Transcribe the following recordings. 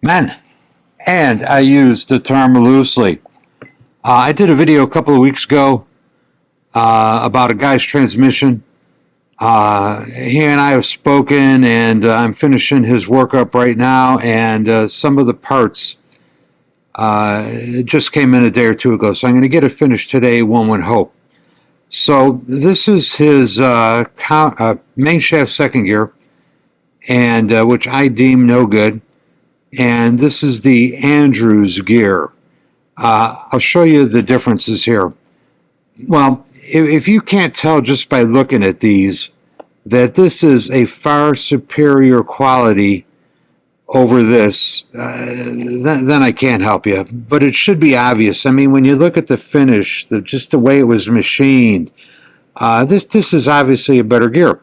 Men, and I use the term loosely. I did a video a couple of weeks ago about a guy's transmission. He and I have spoken, and I'm finishing his work up right now, and some of the parts just came in a day or two ago, so I'm going to get it finished today, one would hope. So this is his main shaft second gear, and which I deem no good. And this is the Andrews gear. I'll show you the differences here. Well, if you can't tell just by looking at these that this is a far superior quality over this, then I can't help you. But it should be obvious. I mean, when you look at the finish, just the way it was machined, this is obviously a better gear.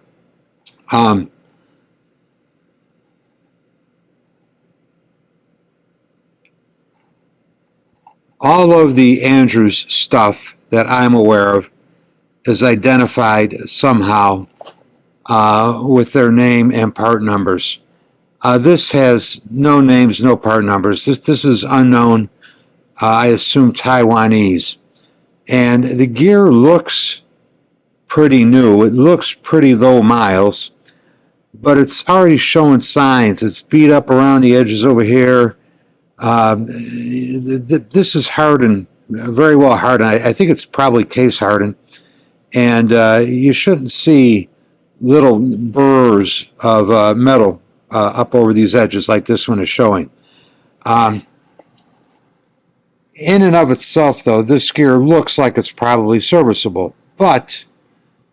All of the Andrews stuff that I'm aware of is identified somehow with their name and part numbers. This has no names, no part numbers. This is unknown, I assume Taiwanese. And the gear looks pretty new. It looks pretty low miles, but it's already showing signs. It's beat up around the edges over here. This is hardened, very well hardened. I think it's probably case hardened, and you shouldn't see little burrs of metal up over these edges like this one is showing. In and of itself, though, this gear looks like it's probably serviceable. But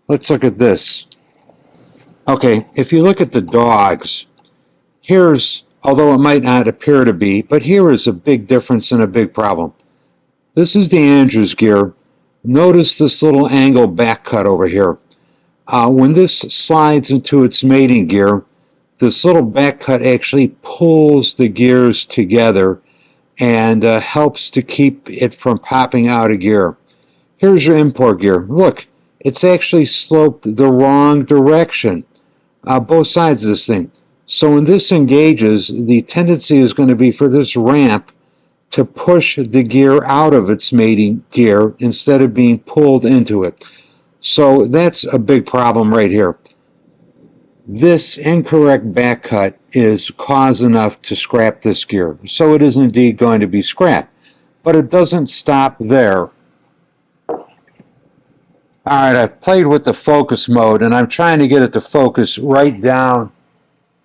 let's look at this. Okay, if you look at the dogs, here's, although it might not appear to be, but here is a big difference and a big problem. This is the Andrews gear. Notice this little angle back cut over here. When this slides into its mating gear, this little back cut actually pulls the gears together and helps to keep it from popping out of gear. Here's your import gear. Look, it's actually sloped the wrong direction, both sides of this thing. So when this engages, the tendency is going to be for this ramp to push the gear out of its mating gear instead of being pulled into it. So that's a big problem right here. This incorrect back cut is cause enough to scrap this gear. So it is indeed going to be scrapped. But it doesn't stop there. Alright, I played with the focus mode, and I'm trying to get it to focus right down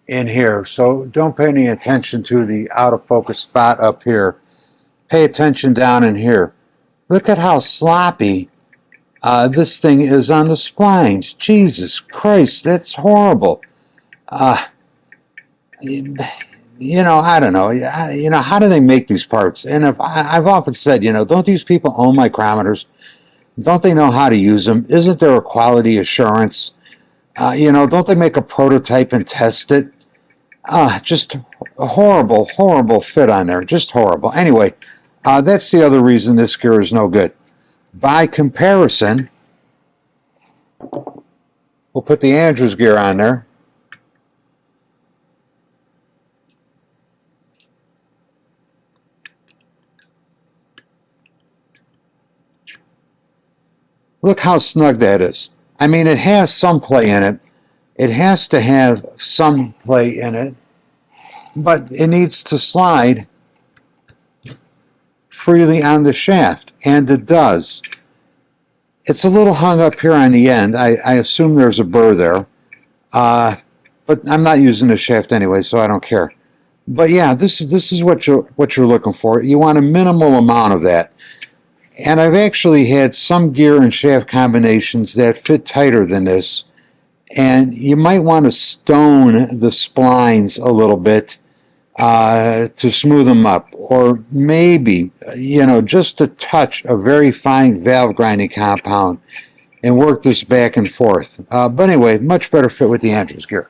in here, so don't pay any attention to the out of focus spot up here. Pay attention down in here. Look at how sloppy this thing is on the splines. Jesus Christ, that's horrible. You know, I don't know. You know, how do they make these parts? And if I've often said, you know, don't these people own micrometers? Don't they know how to use them? Isn't there a quality assurance? You know, don't they make a prototype and test it? Just a horrible, horrible fit on there. Just horrible. Anyway, that's the other reason this gear is no good. By comparison, we'll put the Andrews gear on there. Look how snug that is. I mean, it has some play in it. It has to have some play in it, but it needs to slide freely on the shaft, and it does. It's a little hung up here on the end. I assume there's a burr there, but I'm not using the shaft anyway, so I don't care. But yeah, this is what you're looking for. You want a minimal amount of that. And I've actually had some gear and shaft combinations that fit tighter than this. And you might want to stone the splines a little bit to smooth them up. Or maybe, you know, just a touch of very fine valve grinding compound and work this back and forth. But anyway, much better fit with the Andrews gear.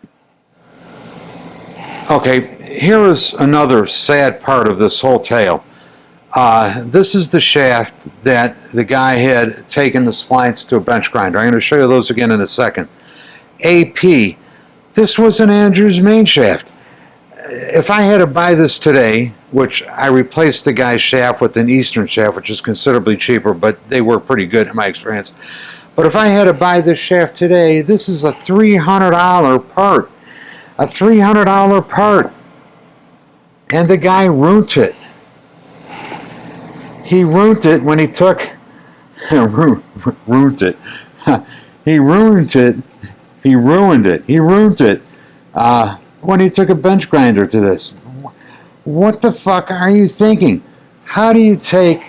Okay, here is another sad part of this whole tale. This is the shaft that the guy had taken the splines to a bench grinder. I'm going to show you those again in a second. AP, this was an Andrews main shaft. if I had to buy this today, which I replaced the guy's shaft with an Eastern shaft, which is considerably cheaper, but they were pretty good in my experience. But if I had to buy this shaft today, this is a $300 part. A $300 part. And the guy ruined it. He ruined it when he took... ruined it. He ruined it. He ruined it. He ruined it. When he took a bench grinder to this. What the fuck are you thinking? How do you take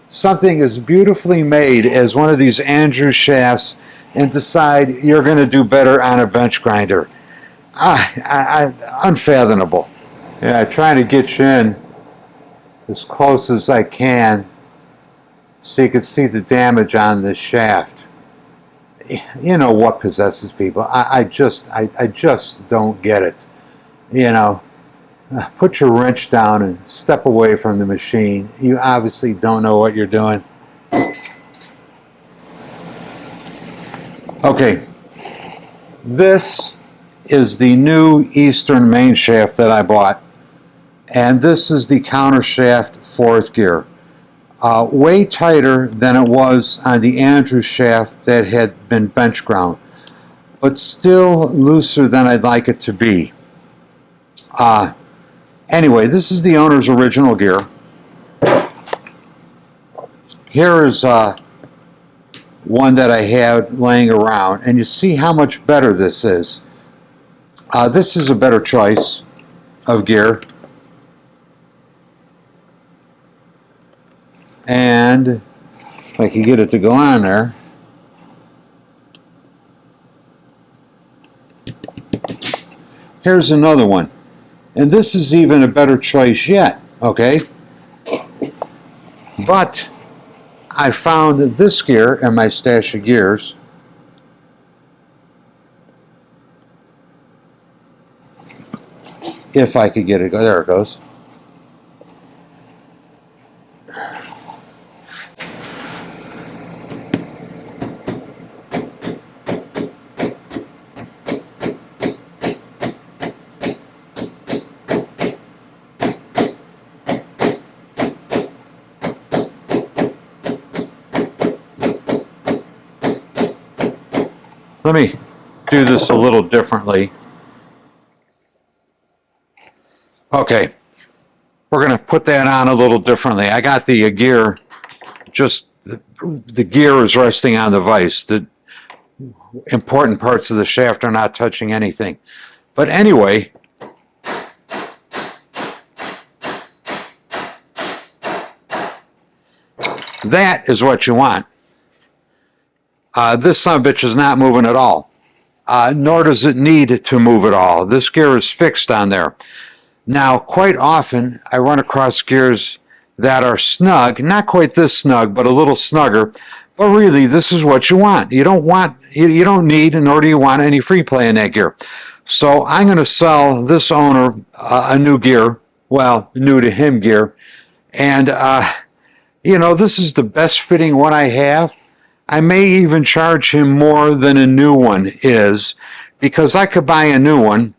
something as beautifully made as one of these Andrew shafts and decide you're going to do better on a bench grinder? Unfathomable. Yeah, trying to get you in as close as I can so you can see the damage on this shaft. You know what possesses people. I just don't get it. You know, put your wrench down and step away from the machine. You obviously don't know what you're doing. Okay, this is the new Eastern main shaft that I bought, and this is the counter shaft fourth gear. Way tighter than it was on the Andrew shaft that had been bench ground, but still looser than I'd like it to be. Anyway, this is the owner's original gear. Here is one that I had laying around, and you see how much better this is. This is a better choice of gear. And if I can get it to go on there. Here's another one. And this is even a better choice yet, okay? But I found this gear in my stash of gears. If I could get it, there it goes. Let me do this a little differently. Okay, we're going to put that on a little differently. I got the gear, just the gear is resting on the vise. The important parts of the shaft are not touching anything. But anyway, that is what you want. This son of a bitch is not moving at all, nor does it need to move at all. This gear is fixed on there. Now, quite often, I run across gears that are snug, not quite this snug, but a little snugger. But really, this is what you want. You don't need, nor do you want any free play in that gear. So I'm going to sell this owner a new gear, well, new to him gear. And, you know, this is the best fitting one I have. I may even charge him more than a new one is, because I could buy a new one.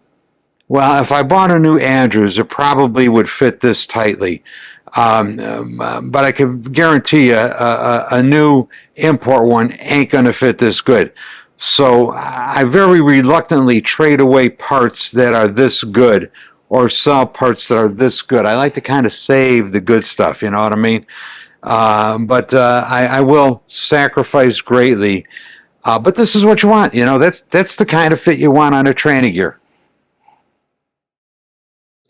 Well, if I bought a new Andrews, it probably would fit this tightly. But I can guarantee you a new import one ain't going to fit this good. So I very reluctantly trade away parts that are this good or sell parts that are this good. I like to kind of save the good stuff, you know what I mean? But I will sacrifice greatly. But this is what you want. You know, that's the kind of fit you want on a tranny gear.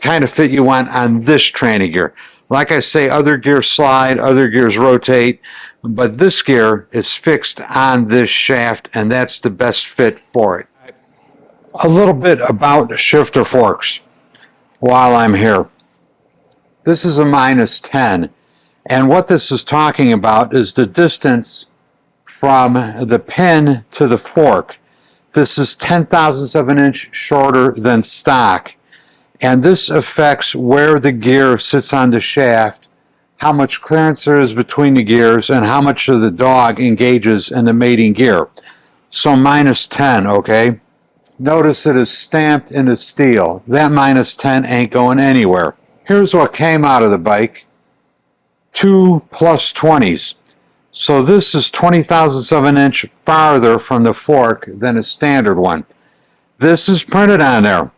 Kind of fit you want on this tranny gear. Like I say, other gears slide, other gears rotate, but this gear is fixed on this shaft, and that's the best fit for it. A little bit about shifter forks while I'm here. This is a -10. And what this is talking about is the distance from the pin to the fork. This is 0.010 of an inch shorter than stock. And this affects where the gear sits on the shaft, how much clearance there is between the gears, and how much of the dog engages in the mating gear. So -10, okay? Notice it is stamped into steel. That -10 ain't going anywhere. Here's what came out of the bike. 2 +20s. So this is 20,000ths of an inch farther from the fork than a standard one. This is printed on there.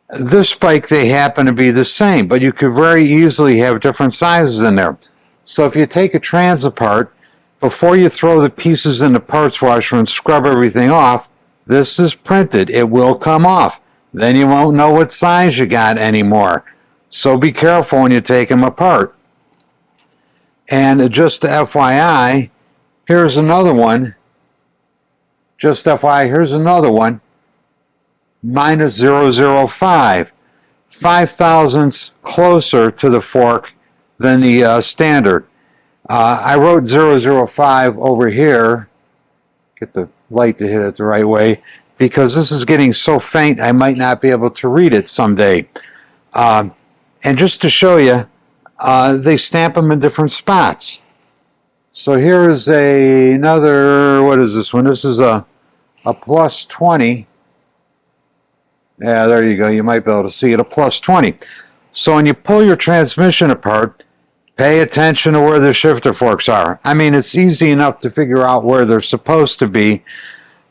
This bike, they happen to be the same, but you could very easily have different sizes in there. So if you take a trans apart, before you throw the pieces in the parts washer and scrub everything off, this is printed. It will come off. Then you won't know what size you got anymore. So be careful when you take them apart. And just FYI, here's another one. Just FYI, here's another one. -005. 5 thousandths closer to the fork than the standard. I wrote 005 over here. Get the light to hit it the right way, because this is getting so faint I might not be able to read it someday. And just to show you, they stamp them in different spots. So here's another, what is this one? This is a +20. Yeah, there you go. You might be able to see it, a +20. So when you pull your transmission apart, pay attention to where the shifter forks are. I mean, it's easy enough to figure out where they're supposed to be,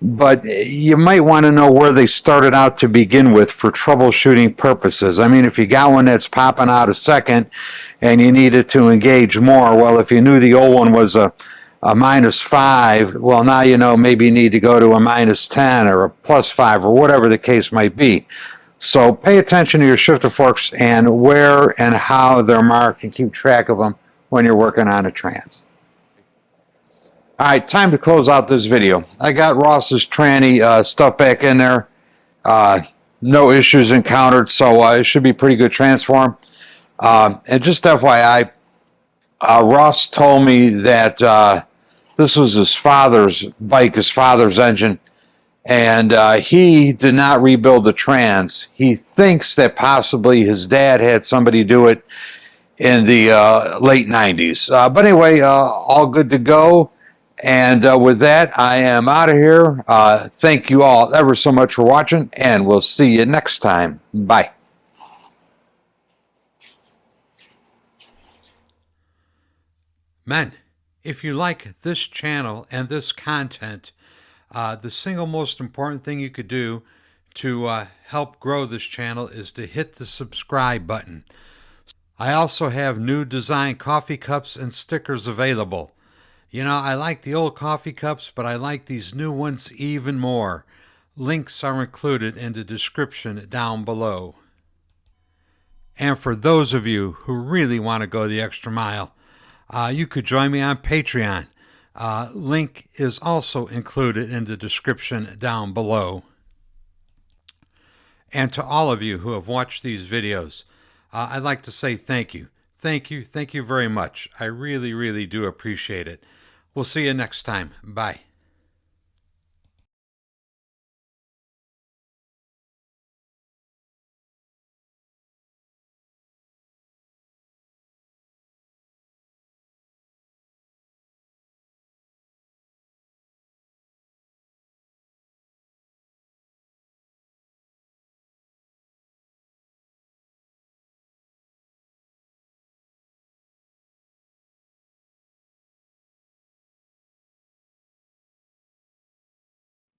but you might want to know where they started out to begin with for troubleshooting purposes. I mean, if you got one that's popping out a second and you needed to engage more, well, if you knew the old one was a -5, well, now you know maybe you need to go to a -10 or a +5 or whatever the case might be. So pay attention to your shifter forks and where and how they're marked, and keep track of them when you're working on a trans. All right, time to close out this video. I got Ross's tranny stuff back in there. No issues encountered, so it should be pretty good transform. And just FYI, Ross told me that this was his father's bike, his father's engine, and he did not rebuild the trans. He thinks that possibly his dad had somebody do it in the late 90s. But anyway, all good to go. And with that, I am out of here. Thank you all ever so much for watching, and we'll see you next time. Bye. Men, if you like this channel and this content, the single most important thing you could do to help grow this channel is to hit the subscribe button. I also have new design coffee cups and stickers available. You know, I like the old coffee cups, but I like these new ones even more. Links are included in the description down below. And for those of you who really want to go the extra mile, you could join me on Patreon. Link is also included in the description down below. And to all of you who have watched these videos, I'd like to say thank you. Thank you very much. I really, really do appreciate it. We'll see you next time. Bye.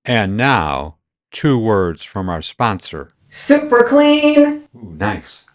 And now, 2 words from our sponsor. Super clean. Ooh, nice.